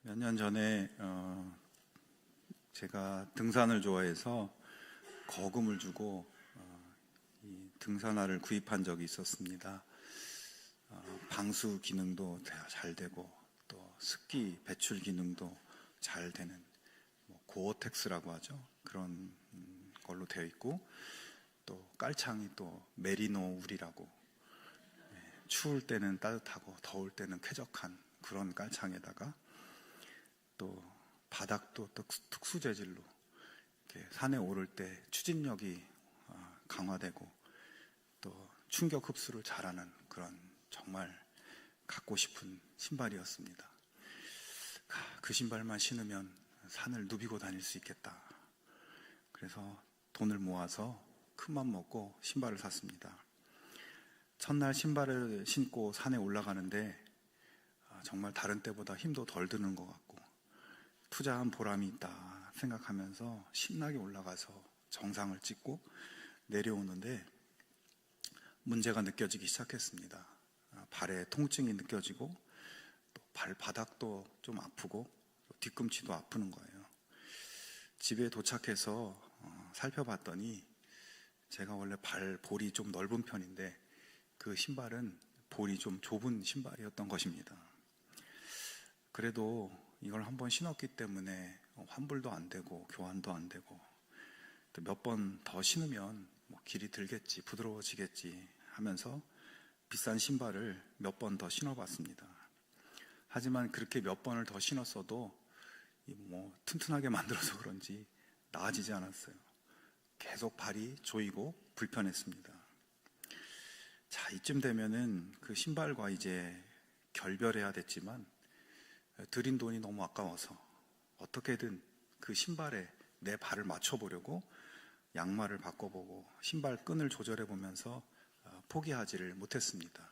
몇 년 전에 제가 등산을 좋아해서 거금을 주고 이 등산화를 구입한 적이 있었습니다. 방수 기능도 잘 되고 또 습기 배출 기능도 잘 되는 고어텍스라고 하죠. 그런 걸로 되어 있고 또 깔창이 또 메리노 울이라고 추울 때는 따뜻하고 더울 때는 쾌적한 그런 깔창에다가 또 바닥도 또 특수 재질로 이렇게 산에 오를 때 추진력이 강화되고 또 충격 흡수를 잘하는 그런 정말 갖고 싶은 신발이었습니다. 그 신발만 신으면 산을 누비고 다닐 수 있겠다. 그래서 돈을 모아서 큰맘 먹고 신발을 샀습니다. 첫날 신발을 신고 산에 올라가는데 정말 다른 때보다 힘도 덜 드는 것 같고 투자한 보람이 있다 생각하면서 신나게 올라가서 정상을 찍고 내려오는데 문제가 느껴지기 시작했습니다. 발에 통증이 느껴지고 또 발바닥도 좀 아프고 뒤꿈치도 아프는 거예요. 집에 도착해서 살펴봤더니 제가 원래 발 볼이 좀 넓은 편인데 그 신발은 볼이 좀 좁은 신발이었던 것입니다. 그래도 이걸 한번 신었기 때문에 환불도 안 되고 교환도 안 되고 또 몇 번 더 신으면 길이 들겠지, 부드러워지겠지 하면서 비싼 신발을 몇 번 더 신어봤습니다. 하지만 그렇게 몇 번을 더 신었어도 튼튼하게 만들어서 그런지 나아지지 않았어요. 계속 발이 조이고 불편했습니다. 자, 이쯤 되면은 그 신발과 이제 결별해야 됐지만 들인 돈이 너무 아까워서 어떻게든 그 신발에 내 발을 맞춰보려고 양말을 바꿔보고 신발 끈을 조절해보면서 포기하지를 못했습니다.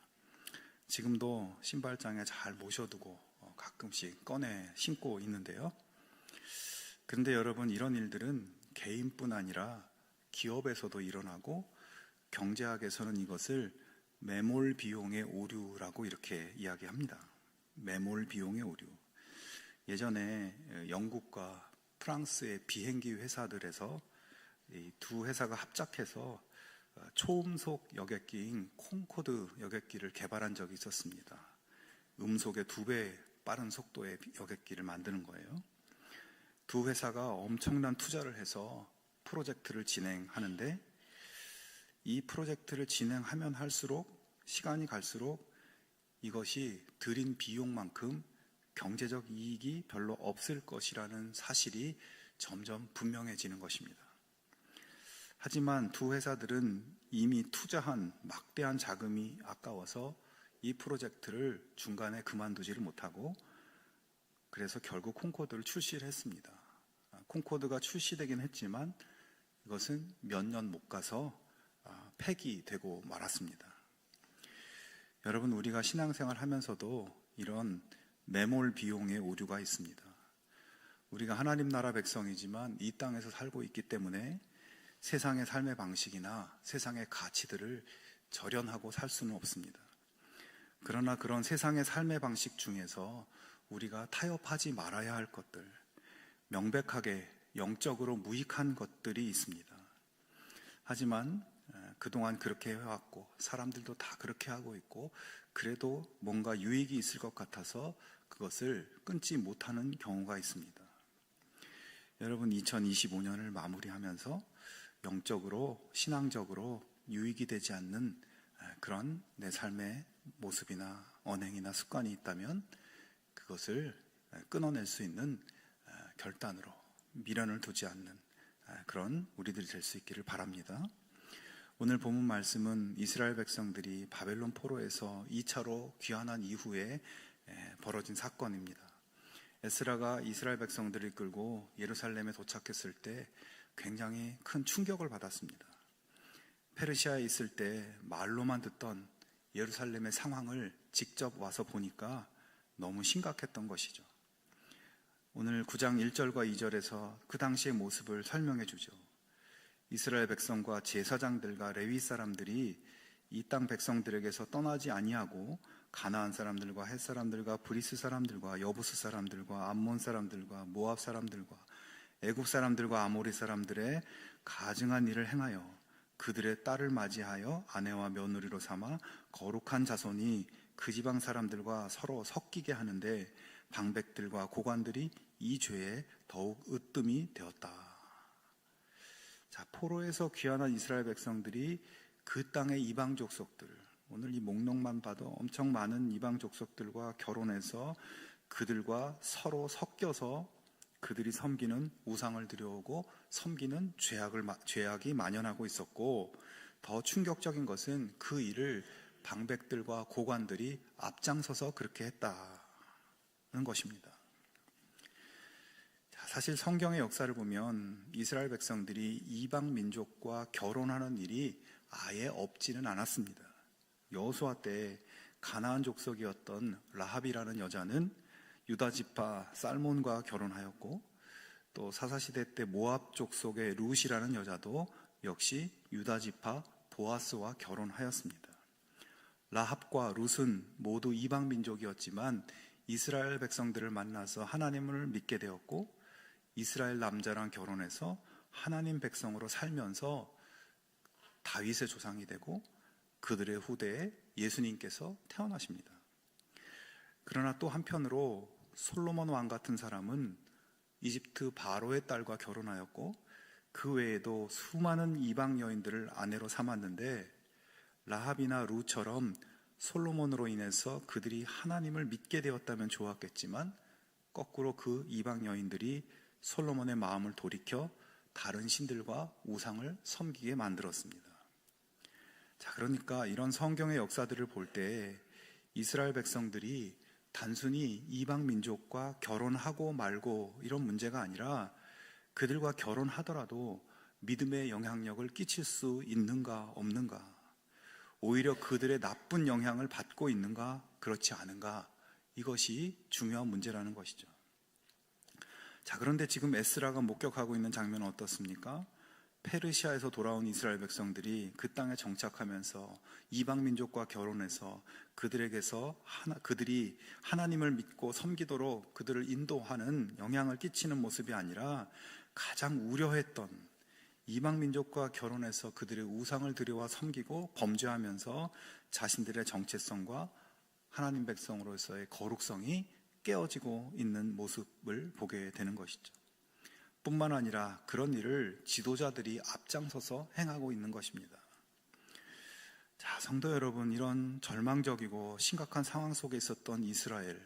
지금도 신발장에 잘 모셔두고 가끔씩 꺼내 신고 있는데요. 그런데 여러분, 이런 일들은 개인뿐 아니라 기업에서도 일어나고 경제학에서는 이것을 매몰 비용의 오류라고 이렇게 이야기합니다. 매몰 비용의 오류. 예전에 영국과 프랑스의 비행기 회사들에서 이 두 회사가 합작해서 초음속 여객기인 콩코드 여객기를 개발한 적이 있었습니다. 음속의 2배 빠른 속도의 여객기를 만드는 거예요. 두 회사가 엄청난 투자를 해서 프로젝트를 진행하는데 이 프로젝트를 진행하면 할수록 시간이 갈수록 이것이 들인 비용만큼 경제적 이익이 별로 없을 것이라는 사실이 점점 분명해지는 것입니다. 하지만 두 회사들은 이미 투자한 막대한 자금이 아까워서 이 프로젝트를 중간에 그만두지를 못하고 그래서 결국 콩코드를 출시를 했습니다. 콩코드가 출시되긴 했지만 이것은 몇 년 못 가서 폐기되고 말았습니다. 여러분, 우리가 신앙생활 하면서도 이런 매몰 비용의 오류가 있습니다. 우리가 하나님 나라 백성이지만 이 땅에서 살고 있기 때문에 세상의 삶의 방식이나 세상의 가치들을 절연하고 살 수는 없습니다. 그러나 그런 세상의 삶의 방식 중에서 우리가 타협하지 말아야 할 것들, 명백하게 영적으로 무익한 것들이 있습니다. 하지만 그동안 그렇게 해왔고 사람들도 다 그렇게 하고 있고 그래도 뭔가 유익이 있을 것 같아서 그것을 끊지 못하는 경우가 있습니다. 여러분, 2025년을 마무리하면서 영적으로 신앙적으로 유익이 되지 않는 그런 내 삶의 모습이나 언행이나 습관이 있다면 그것을 끊어낼 수 있는 결단으로 미련을 두지 않는 그런 우리들이 될 수 있기를 바랍니다. 오늘 본문 말씀은 이스라엘 백성들이 바벨론 포로에서 2차로 귀환한 이후에 벌어진 사건입니다. 에스라가 이스라엘 백성들을 이끌고 예루살렘에 도착했을 때 굉장히 큰 충격을 받았습니다. 페르시아에 있을 때 말로만 듣던 예루살렘의 상황을 직접 와서 보니까 너무 심각했던 것이죠. 오늘 9장 1절과 2절에서 그 당시의 모습을 설명해 주죠. 이스라엘 백성과 제사장들과 레위 사람들이 이 땅 백성들에게서 떠나지 아니하고 가나안 사람들과 헷 사람들과 브리스 사람들과 여부스 사람들과 암몬 사람들과 모압 사람들과 애굽 사람들과 아모리 사람들의 가증한 일을 행하여 그들의 딸을 맞이하여 아내와 며느리로 삼아 거룩한 자손이 그 지방 사람들과 서로 섞이게 하는데 방백들과 고관들이 이 죄에 더욱 으뜸이 되었다. 자, 포로에서 귀환한 이스라엘 백성들이 그 땅의 이방 족속들, 오늘 이 목록만 봐도 엄청 많은 이방 족속들과 결혼해서 그들과 서로 섞여서 그들이 섬기는 우상을 들여오고 섬기는 죄악이 만연하고 있었고, 더 충격적인 것은 그 일을 방백들과 고관들이 앞장서서 그렇게 했다는 것입니다. 사실 성경의 역사를 보면 이스라엘 백성들이 이방 민족과 결혼하는 일이 아예 없지는 않았습니다. 여호수아 때 가나안 족속이었던 라합이라는 여자는 유다 지파 살몬과 결혼하였고, 또 사사시대 때 모압 족속의 룻이라는 여자도 역시 유다 지파 보아스와 결혼하였습니다. 라합과 룻은 모두 이방 민족이었지만 이스라엘 백성들을 만나서 하나님을 믿게 되었고, 이스라엘 남자랑 결혼해서 하나님 백성으로 살면서 다윗의 조상이 되고 그들의 후대에 예수님께서 태어나십니다. 그러나 또 한편으로 솔로몬 왕 같은 사람은 이집트 바로의 딸과 결혼하였고, 그 외에도 수많은 이방 여인들을 아내로 삼았는데, 라합이나 룻처럼 솔로몬으로 인해서 그들이 하나님을 믿게 되었다면 좋았겠지만, 거꾸로 그 이방 여인들이 솔로몬의 마음을 돌이켜 다른 신들과 우상을 섬기게 만들었습니다. 자, 그러니까 이런 성경의 역사들을 볼 때 이스라엘 백성들이 단순히 이방 민족과 결혼하고 말고 이런 문제가 아니라, 그들과 결혼하더라도 믿음의 영향력을 끼칠 수 있는가 없는가, 오히려 그들의 나쁜 영향을 받고 있는가 그렇지 않은가, 이것이 중요한 문제라는 것이죠. 자, 그런데 지금 에스라가 목격하고 있는 장면은 어떻습니까? 페르시아에서 돌아온 이스라엘 백성들이 그 땅에 정착하면서 이방 민족과 결혼해서 그들이 하나님을 믿고 섬기도록 그들을 인도하는, 영향을 끼치는 모습이 아니라, 가장 우려했던 이방 민족과 결혼해서 그들의 우상을 들여와 섬기고 범죄하면서 자신들의 정체성과 하나님 백성으로서의 거룩성이 깨어지고 있는 모습을 보게 되는 것이죠. 뿐만 아니라 그런 일을 지도자들이 앞장서서 행하고 있는 것입니다. 자, 성도 여러분, 이런 절망적이고 심각한 상황 속에 있었던 이스라엘,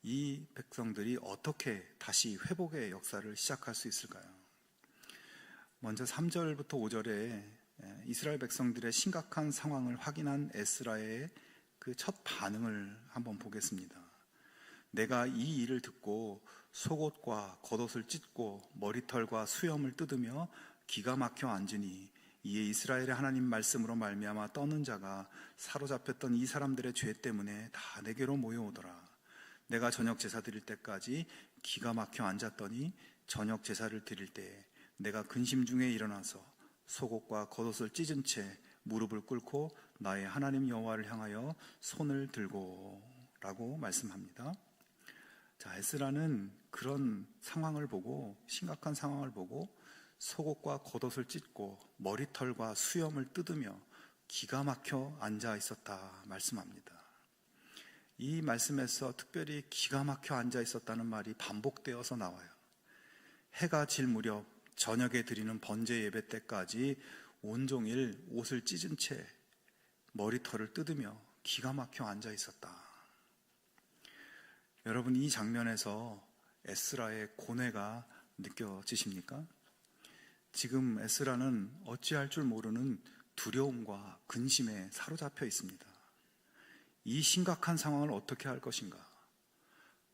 이 백성들이 어떻게 다시 회복의 역사를 시작할 수 있을까요? 먼저 3절부터 5절에 이스라엘 백성들의 심각한 상황을 확인한 에스라의 그 첫 반응을 한번 보겠습니다. 내가 이 일을 듣고 속옷과 겉옷을 찢고 머리털과 수염을 뜯으며 기가 막혀 앉으니, 이에 이스라엘의 하나님 말씀으로 말미암아 떠는 자가 사로잡혔던 이 사람들의 죄 때문에 다 내게로 모여오더라. 내가 저녁 제사 드릴 때까지 기가 막혀 앉았더니 저녁 제사를 드릴 때에 내가 근심 중에 일어나서 속옷과 겉옷을 찢은 채 무릎을 꿇고 나의 하나님 여호와를 향하여 손을 들고 라고 말씀합니다. 자, 에스라는 그런 상황을 보고, 심각한 상황을 보고 속옷과 겉옷을 찢고 머리털과 수염을 뜯으며 기가 막혀 앉아 있었다 말씀합니다. 이 말씀에서 특별히 기가 막혀 앉아 있었다는 말이 반복되어서 나와요. 해가 질 무렵 저녁에 드리는 번제 예배 때까지 온종일 옷을 찢은 채 머리털을 뜯으며 기가 막혀 앉아 있었다. 여러분, 이 장면에서 에스라의 고뇌가 느껴지십니까? 지금 에스라는 어찌할 줄 모르는 두려움과 근심에 사로잡혀 있습니다. 이 심각한 상황을 어떻게 할 것인가?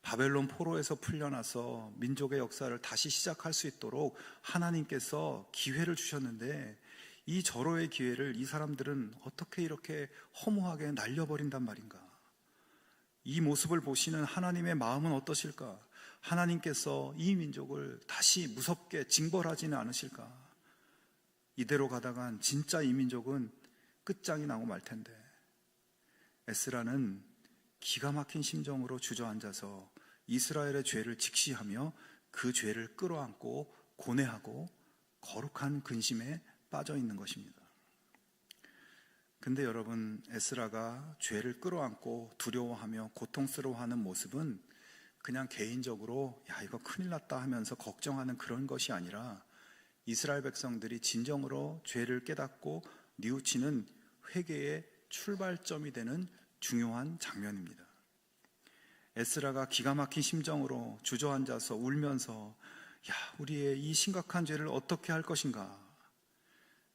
바벨론 포로에서 풀려나서 민족의 역사를 다시 시작할 수 있도록 하나님께서 기회를 주셨는데, 이 절호의 기회를 이 사람들은 어떻게 이렇게 허무하게 날려버린단 말인가? 이 모습을 보시는 하나님의 마음은 어떠실까? 하나님께서 이 민족을 다시 무섭게 징벌하지는 않으실까? 이대로 가다간 진짜 이 민족은 끝장이 나고 말 텐데. 에스라는 기가 막힌 심정으로 주저앉아서 이스라엘의 죄를 직시하며 그 죄를 끌어안고 고뇌하고 거룩한 근심에 빠져 있는 것입니다. 근데 여러분, 에스라가 죄를 끌어안고 두려워하며 고통스러워하는 모습은 그냥 개인적으로 야 이거 큰일 났다 하면서 걱정하는 그런 것이 아니라 이스라엘 백성들이 진정으로 죄를 깨닫고 뉘우치는 회개의 출발점이 되는 중요한 장면입니다. 에스라가 기가 막힌 심정으로 주저앉아서 울면서 야 우리의 이 심각한 죄를 어떻게 할 것인가,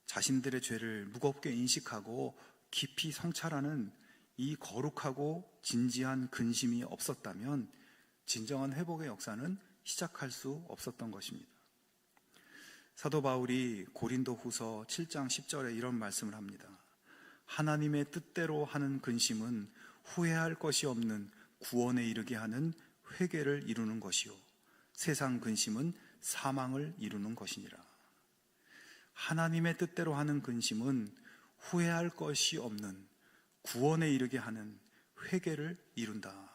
자신들의 죄를 무겁게 인식하고 깊이 성찰하는 이 거룩하고 진지한 근심이 없었다면 진정한 회복의 역사는 시작할 수 없었던 것입니다. 사도 바울이 고린도 후서 7장 10절에 이런 말씀을 합니다. 하나님의 뜻대로 하는 근심은 후회할 것이 없는 구원에 이르게 하는 회개를 이루는 것이요 세상 근심은 사망을 이루는 것이니라. 하나님의 뜻대로 하는 근심은 후회할 것이 없는 구원에 이르게 하는 회개를 이룬다.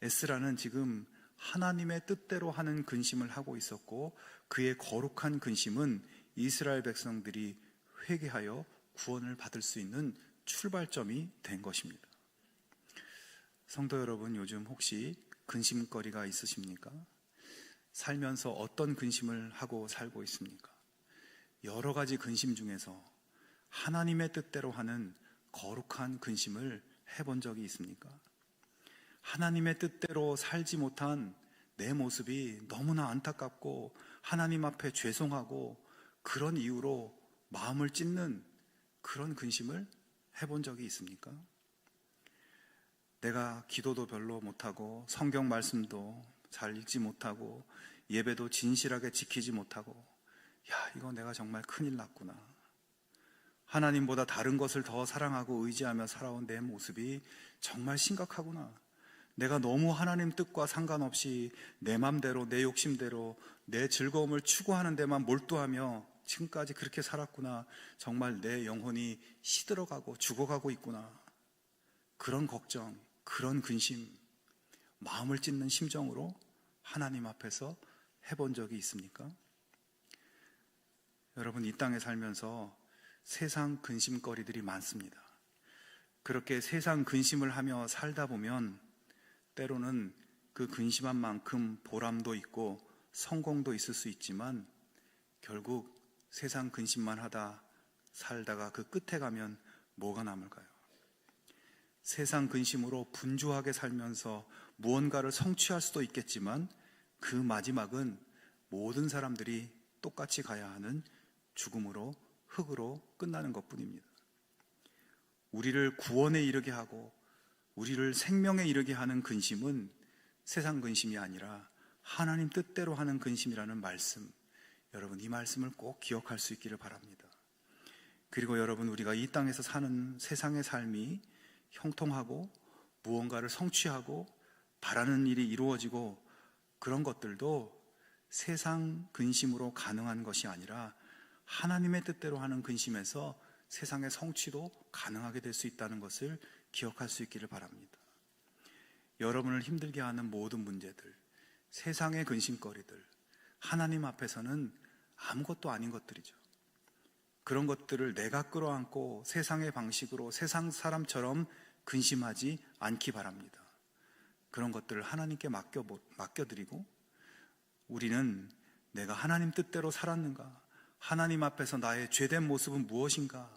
에스라는 지금 하나님의 뜻대로 하는 근심을 하고 있었고 그의 거룩한 근심은 이스라엘 백성들이 회개하여 구원을 받을 수 있는 출발점이 된 것입니다. 성도 여러분, 요즘 혹시 근심거리가 있으십니까? 살면서 어떤 근심을 하고 살고 있습니까? 여러 가지 근심 중에서 하나님의 뜻대로 하는 거룩한 근심을 해본 적이 있습니까? 하나님의 뜻대로 살지 못한 내 모습이 너무나 안타깝고 하나님 앞에 죄송하고 그런 이유로 마음을 찢는 그런 근심을 해본 적이 있습니까? 내가 기도도 별로 못하고 성경 말씀도 잘 읽지 못하고 예배도 진실하게 지키지 못하고 야 이거 내가 정말 큰일 났구나, 하나님보다 다른 것을 더 사랑하고 의지하며 살아온 내 모습이 정말 심각하구나, 내가 너무 하나님 뜻과 상관없이 내 맘대로 내 욕심대로 내 즐거움을 추구하는 데만 몰두하며 지금까지 그렇게 살았구나, 정말 내 영혼이 시들어가고 죽어가고 있구나, 그런 걱정, 그런 근심, 마음을 찢는 심정으로 하나님 앞에서 해본 적이 있습니까? 여러분, 이 땅에 살면서 세상 근심거리들이 많습니다. 그렇게 세상 근심을 하며 살다 보면 때로는 그 근심한 만큼 보람도 있고 성공도 있을 수 있지만 결국 세상 근심만 하다 살다가 그 끝에 가면 뭐가 남을까요? 세상 근심으로 분주하게 살면서 무언가를 성취할 수도 있겠지만 그 마지막은 모든 사람들이 똑같이 가야 하는 죽음으로, 흙으로 끝나는 것뿐입니다. 우리를 구원에 이르게 하고 우리를 생명에 이르게 하는 근심은 세상 근심이 아니라 하나님 뜻대로 하는 근심이라는 말씀, 여러분 이 말씀을 꼭 기억할 수 있기를 바랍니다. 그리고 여러분, 우리가 이 땅에서 사는 세상의 삶이 형통하고 무언가를 성취하고 바라는 일이 이루어지고 그런 것들도 세상 근심으로 가능한 것이 아니라 하나님의 뜻대로 하는 근심에서 세상의 성취도 가능하게 될 수 있다는 것을 기억할 수 있기를 바랍니다. 여러분을 힘들게 하는 모든 문제들, 세상의 근심거리들, 하나님 앞에서는 아무것도 아닌 것들이죠. 그런 것들을 내가 끌어안고 세상의 방식으로 세상 사람처럼 근심하지 않기 바랍니다. 그런 것들을 하나님께 맡겨드리고 우리는 내가 하나님 뜻대로 살았는가? 하나님 앞에서 나의 죄된 모습은 무엇인가?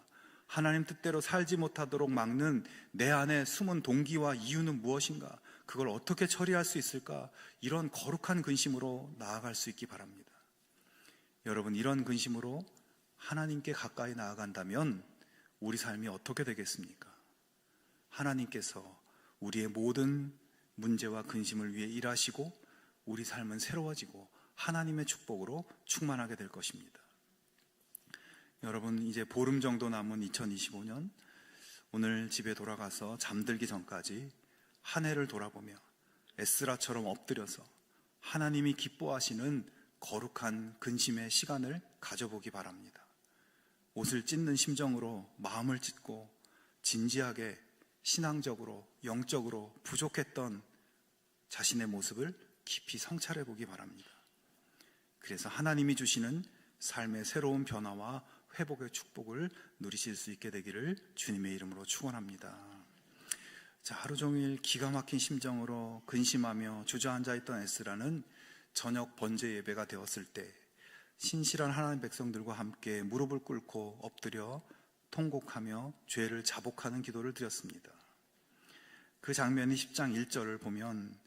하나님 뜻대로 살지 못하도록 막는 내 안에 숨은 동기와 이유는 무엇인가? 그걸 어떻게 처리할 수 있을까? 이런 거룩한 근심으로 나아갈 수 있기 바랍니다. 여러분, 이런 근심으로 하나님께 가까이 나아간다면 우리 삶이 어떻게 되겠습니까? 하나님께서 우리의 모든 문제와 근심을 위해 일하시고 우리 삶은 새로워지고 하나님의 축복으로 충만하게 될 것입니다. 여러분, 이제 보름 정도 남은 2025년, 오늘 집에 돌아가서 잠들기 전까지 한 해를 돌아보며 에스라처럼 엎드려서 하나님이 기뻐하시는 거룩한 근심의 시간을 가져보기 바랍니다. 옷을 찢는 심정으로 마음을 찢고 진지하게 신앙적으로, 영적으로 부족했던 자신의 모습을 깊이 성찰해 보기 바랍니다. 그래서 하나님이 주시는 삶의 새로운 변화와 회복의 축복을 누리실 수 있게 되기를 주님의 이름으로 축원합니다. 자, 하루 종일 기가 막힌 심정으로 근심하며 주저앉아 있던 에스라는 저녁 번제 예배가 되었을 때 신실한 하나님 백성들과 함께 무릎을 꿇고 엎드려 통곡하며 죄를 자복하는 기도를 드렸습니다. 그 장면이 10장 1절을 보면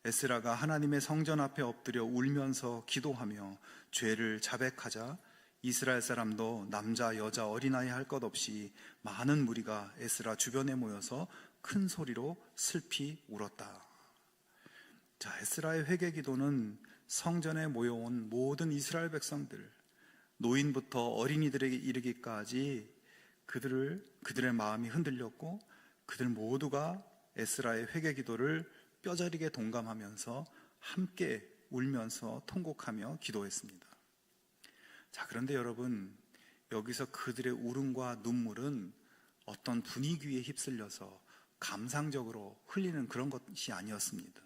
에스라가 하나님의 성전 앞에 엎드려 울면서 기도하며 죄를 자백하자 이스라엘 사람도 남자, 여자, 어린아이 할 것 없이 많은 무리가 에스라 주변에 모여서 큰 소리로 슬피 울었다. 자, 에스라의 회개 기도는 성전에 모여온 모든 이스라엘 백성들, 노인부터 어린이들에게 이르기까지 그들의 마음이 흔들렸고 그들 모두가 에스라의 회개 기도를 뼈저리게 동감하면서 함께 울면서 통곡하며 기도했습니다. 자, 그런데 여러분, 여기서 그들의 울음과 눈물은 어떤 분위기에 휩쓸려서 감상적으로 흘리는 그런 것이 아니었습니다.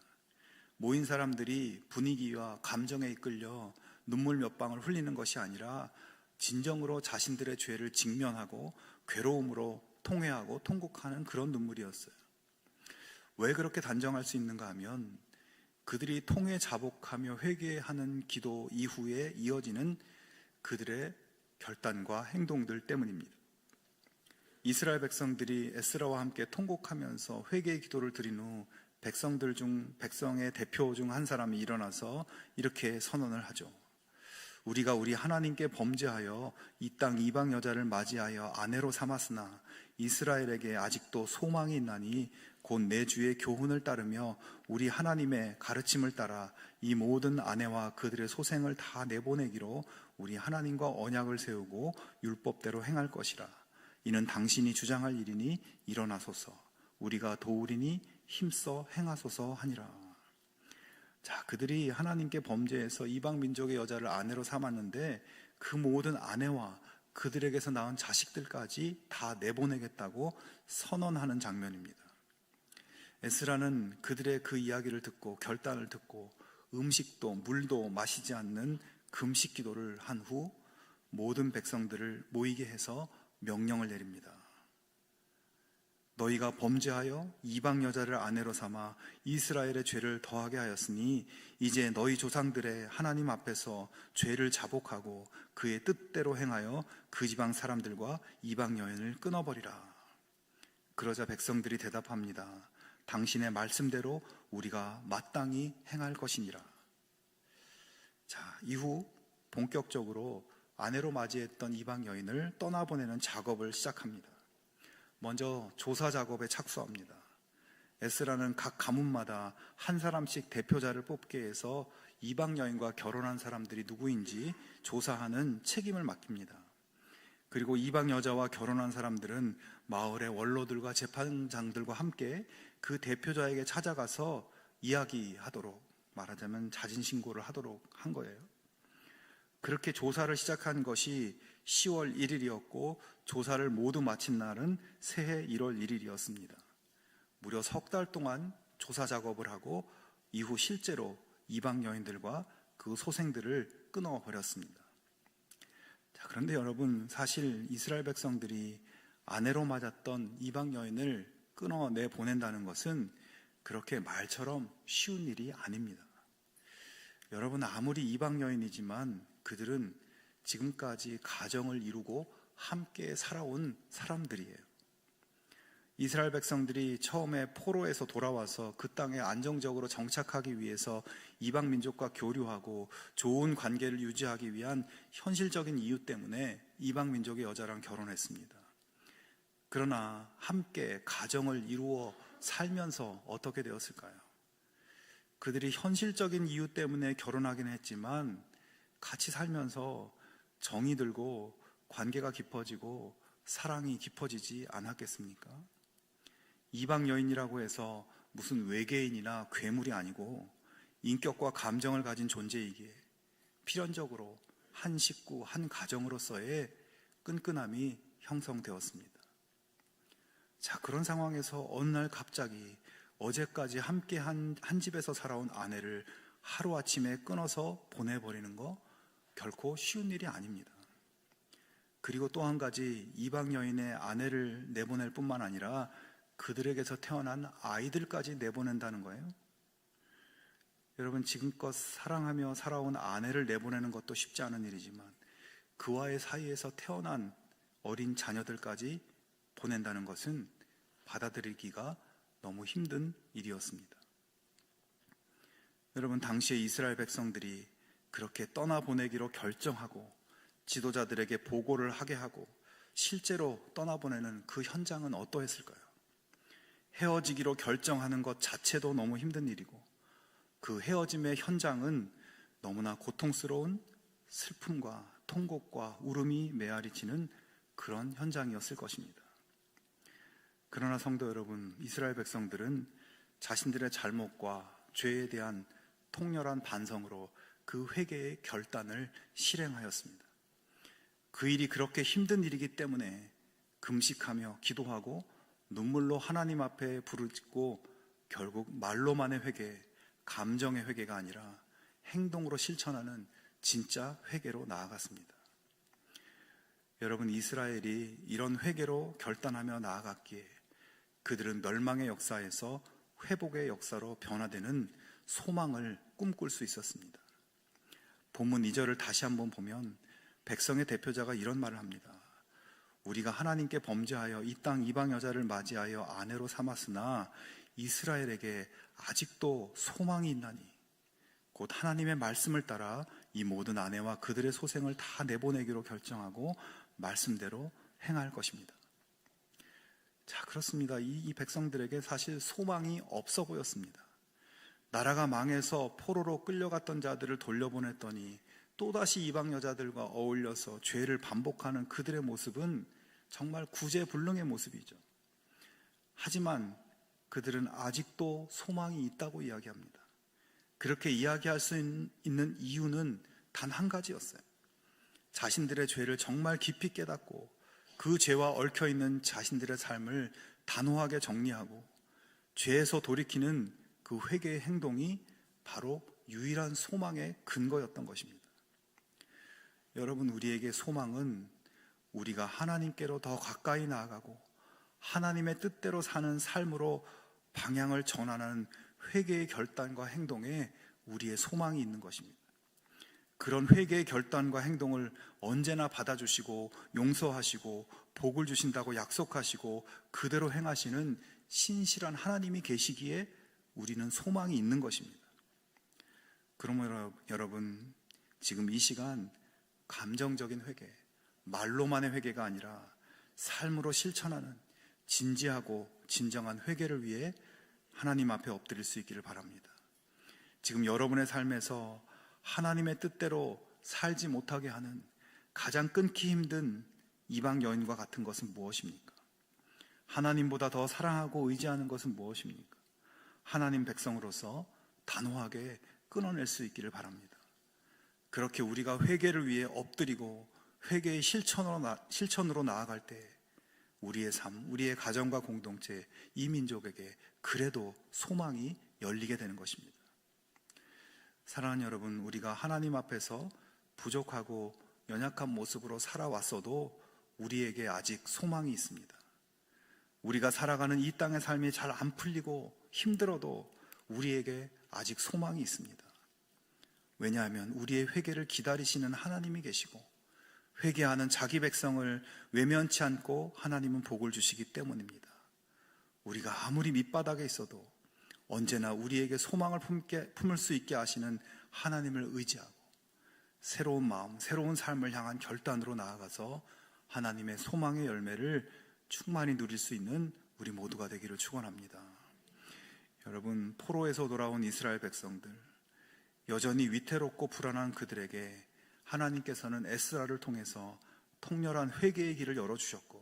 모인 사람들이 분위기와 감정에 이끌려 눈물 몇 방울 흘리는 것이 아니라 진정으로 자신들의 죄를 직면하고 괴로움으로 통회하고 통곡하는 그런 눈물이었어요. 왜 그렇게 단정할 수 있는가 하면 그들이 통회 자복하며 회개하는 기도 이후에 이어지는 그들의 결단과 행동들 때문입니다. 이스라엘 백성들이 에스라와 함께 통곡하면서 회개의 기도를 드린 후 백성의 대표 중 한 사람이 일어나서 이렇게 선언을 하죠. 우리가 우리 하나님께 범죄하여 이 땅 이방 여자를 맞이하여 아내로 삼았으나 이스라엘에게 아직도 소망이 있나니 곧 내 주의 교훈을 따르며 우리 하나님의 가르침을 따라 이 모든 아내와 그들의 소생을 다 내보내기로 우리 하나님과 언약을 세우고 율법대로 행할 것이라. 이는 당신이 주장할 일이니 일어나소서. 우리가 도우리니 힘써 행하소서 하니라. 자, 그들이 하나님께 범죄해서 이방 민족의 여자를 아내로 삼았는데 그 모든 아내와 그들에게서 낳은 자식들까지 다 내보내겠다고 선언하는 장면입니다. 에스라는 그들의 그 이야기를 듣고 결단을 듣고 음식도 물도 마시지 않는 금식 기도를 한 후 모든 백성들을 모이게 해서 명령을 내립니다. 너희가 범죄하여 이방 여자를 아내로 삼아 이스라엘의 죄를 더하게 하였으니 이제 너희 조상들의 하나님 앞에서 죄를 자복하고 그의 뜻대로 행하여 그 지방 사람들과 이방 여인을 끊어버리라. 그러자 백성들이 대답합니다. 당신의 말씀대로 우리가 마땅히 행할 것이니라. 자, 이후 본격적으로 아내로 맞이했던 이방 여인을 떠나보내는 작업을 시작합니다. 먼저 조사 작업에 착수합니다. 에스라는 각 가문마다 한 사람씩 대표자를 뽑게 해서 이방 여인과 결혼한 사람들이 누구인지 조사하는 책임을 맡깁니다. 그리고 이방 여자와 결혼한 사람들은 마을의 원로들과 재판장들과 함께 그 대표자에게 찾아가서 이야기하도록, 말하자면 자진신고를 하도록 한 거예요. 그렇게 조사를 시작한 것이 10월 1일이었고 조사를 모두 마친 날은 새해 1월 1일이었습니다. 무려 석 달 동안 조사 작업을 하고 이후 실제로 이방 여인들과 그 소생들을 끊어버렸습니다. 자, 그런데 여러분, 사실 이스라엘 백성들이 아내로 맞았던 이방 여인을 끊어내 보낸다는 것은 그렇게 말처럼 쉬운 일이 아닙니다. 여러분, 아무리 이방 여인이지만 그들은 지금까지 가정을 이루고 함께 살아온 사람들이에요. 이스라엘 백성들이 처음에 포로에서 돌아와서 그 땅에 안정적으로 정착하기 위해서 이방 민족과 교류하고 좋은 관계를 유지하기 위한 현실적인 이유 때문에 이방 민족의 여자랑 결혼했습니다. 그러나 함께 가정을 이루어 살면서 어떻게 되었을까요? 그들이 현실적인 이유 때문에 결혼하긴 했지만 같이 살면서 정이 들고 관계가 깊어지고 사랑이 깊어지지 않았겠습니까? 이방 여인이라고 해서 무슨 외계인이나 괴물이 아니고 인격과 감정을 가진 존재이기에 필연적으로 한 식구, 한 가정으로서의 끈끈함이 형성되었습니다. 자, 그런 상황에서 어느 날 갑자기 어제까지 함께 한 집에서 살아온 아내를 하루아침에 끊어서 보내버리는 거 결코 쉬운 일이 아닙니다. 그리고 또 한 가지, 이방 여인의 아내를 내보낼 뿐만 아니라 그들에게서 태어난 아이들까지 내보낸다는 거예요. 여러분, 지금껏 사랑하며 살아온 아내를 내보내는 것도 쉽지 않은 일이지만 그와의 사이에서 태어난 어린 자녀들까지 보낸다는 것은 받아들이기가 너무 힘든 일이었습니다. 여러분, 당시에 이스라엘 백성들이 그렇게 떠나보내기로 결정하고 지도자들에게 보고를 하게 하고 실제로 떠나보내는 그 현장은 어떠했을까요? 헤어지기로 결정하는 것 자체도 너무 힘든 일이고 그 헤어짐의 현장은 너무나 고통스러운 슬픔과 통곡과 울음이 메아리치는 그런 현장이었을 것입니다. 그러나 성도 여러분, 이스라엘 백성들은 자신들의 잘못과 죄에 대한 통렬한 반성으로 그 회개의 결단을 실행하였습니다. 그 일이 그렇게 힘든 일이기 때문에 금식하며 기도하고 눈물로 하나님 앞에 부르짖고 결국 말로만의 회개, 감정의 회개가 아니라 행동으로 실천하는 진짜 회개로 나아갔습니다. 여러분, 이스라엘이 이런 회개로 결단하며 나아갔기에 그들은 멸망의 역사에서 회복의 역사로 변화되는 소망을 꿈꿀 수 있었습니다. 본문 2절을 다시 한번 보면 백성의 대표자가 이런 말을 합니다. 우리가 하나님께 범죄하여 이 땅 이방 여자를 맞이하여 아내로 삼았으나 이스라엘에게 아직도 소망이 있나니 곧 하나님의 말씀을 따라 이 모든 아내와 그들의 소생을 다 내보내기로 결정하고 말씀대로 행할 것입니다. 자, 그렇습니다. 이 백성들에게 사실 소망이 없어 보였습니다. 나라가 망해서 포로로 끌려갔던 자들을 돌려보냈더니 또다시 이방 여자들과 어울려서 죄를 반복하는 그들의 모습은 정말 구제불능의 모습이죠. 하지만 그들은 아직도 소망이 있다고 이야기합니다. 그렇게 이야기할 수 있는 이유는 단 한 가지였어요. 자신들의 죄를 정말 깊이 깨닫고 그 죄와 얽혀있는 자신들의 삶을 단호하게 정리하고 죄에서 돌이키는 그 회개의 행동이 바로 유일한 소망의 근거였던 것입니다. 여러분, 우리에게 소망은 우리가 하나님께로 더 가까이 나아가고 하나님의 뜻대로 사는 삶으로 방향을 전환하는 회개의 결단과 행동에 우리의 소망이 있는 것입니다. 그런 회개의 결단과 행동을 언제나 받아주시고 용서하시고 복을 주신다고 약속하시고 그대로 행하시는 신실한 하나님이 계시기에 우리는 소망이 있는 것입니다. 그러므로 여러분, 지금 이 시간 감정적인 회개, 말로만의 회개가 아니라 삶으로 실천하는 진지하고 진정한 회개를 위해 하나님 앞에 엎드릴 수 있기를 바랍니다. 지금 여러분의 삶에서 하나님의 뜻대로 살지 못하게 하는 가장 끊기 힘든 이방 여인과 같은 것은 무엇입니까? 하나님보다 더 사랑하고 의지하는 것은 무엇입니까? 하나님 백성으로서 단호하게 끊어낼 수 있기를 바랍니다. 그렇게 우리가 회개를 위해 엎드리고 회개의 실천으로 나아갈 때 우리의 삶, 우리의 가정과 공동체, 이 민족에게 그래도 소망이 열리게 되는 것입니다. 사랑하는 여러분, 우리가 하나님 앞에서 부족하고 연약한 모습으로 살아왔어도 우리에게 아직 소망이 있습니다. 우리가 살아가는 이 땅의 삶이 잘 안 풀리고 힘들어도 우리에게 아직 소망이 있습니다. 왜냐하면 우리의 회개를 기다리시는 하나님이 계시고 회개하는 자기 백성을 외면치 않고 하나님은 복을 주시기 때문입니다. 우리가 아무리 밑바닥에 있어도 언제나 우리에게 소망을 품을 수 있게 하시는 하나님을 의지하고 새로운 마음, 새로운 삶을 향한 결단으로 나아가서 하나님의 소망의 열매를 충만히 누릴 수 있는 우리 모두가 되기를 축원합니다. 여러분, 포로에서 돌아온 이스라엘 백성들, 여전히 위태롭고 불안한 그들에게 하나님께서는 에스라를 통해서 통렬한 회개의 길을 열어주셨고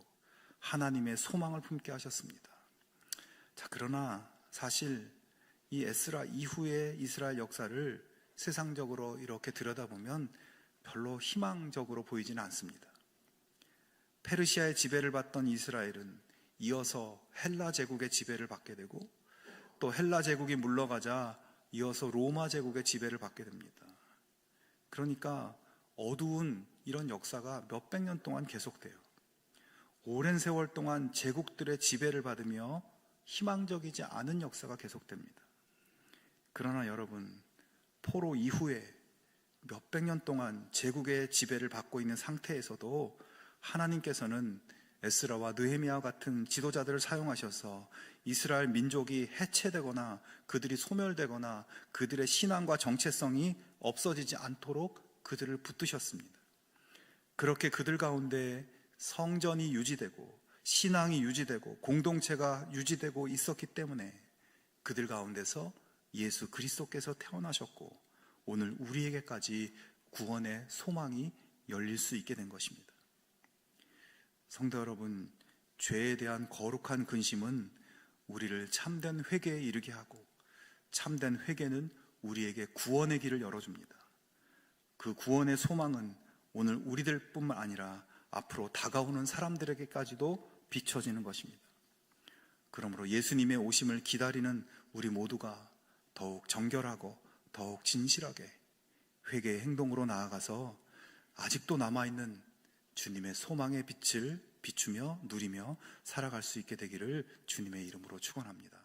하나님의 소망을 품게 하셨습니다. 자, 그러나 사실 이 에스라 이후의 이스라엘 역사를 세상적으로 이렇게 들여다보면 별로 희망적으로 보이지는 않습니다. 페르시아의 지배를 받던 이스라엘은 이어서 헬라 제국의 지배를 받게 되고, 또 헬라 제국이 물러가자 이어서 로마 제국의 지배를 받게 됩니다. 그러니까 어두운 이런 역사가 몇백 년 동안 계속돼요. 오랜 세월 동안 제국들의 지배를 받으며 희망적이지 않은 역사가 계속됩니다. 그러나 여러분, 포로 이후에 몇백 년 동안 제국의 지배를 받고 있는 상태에서도 하나님께서는 에스라와 느헤미야 같은 지도자들을 사용하셔서 이스라엘 민족이 해체되거나 그들이 소멸되거나 그들의 신앙과 정체성이 없어지지 않도록 그들을 붙드셨습니다. 그렇게 그들 가운데 성전이 유지되고 신앙이 유지되고 공동체가 유지되고 있었기 때문에 그들 가운데서 예수 그리스도께서 태어나셨고 오늘 우리에게까지 구원의 소망이 열릴 수 있게 된 것입니다. 성도 여러분, 죄에 대한 거룩한 근심은 우리를 참된 회개에 이르게 하고 참된 회개는 우리에게 구원의 길을 열어줍니다. 그 구원의 소망은 오늘 우리들 뿐만 아니라 앞으로 다가오는 사람들에게까지도 비춰지는 것입니다. 그러므로 예수님의 오심을 기다리는 우리 모두가 더욱 정결하고 더욱 진실하게 회개의 행동으로 나아가서 아직도 남아있는 주님의 소망의 빛을 비추며 누리며 살아갈 수 있게 되기를 주님의 이름으로 축원합니다.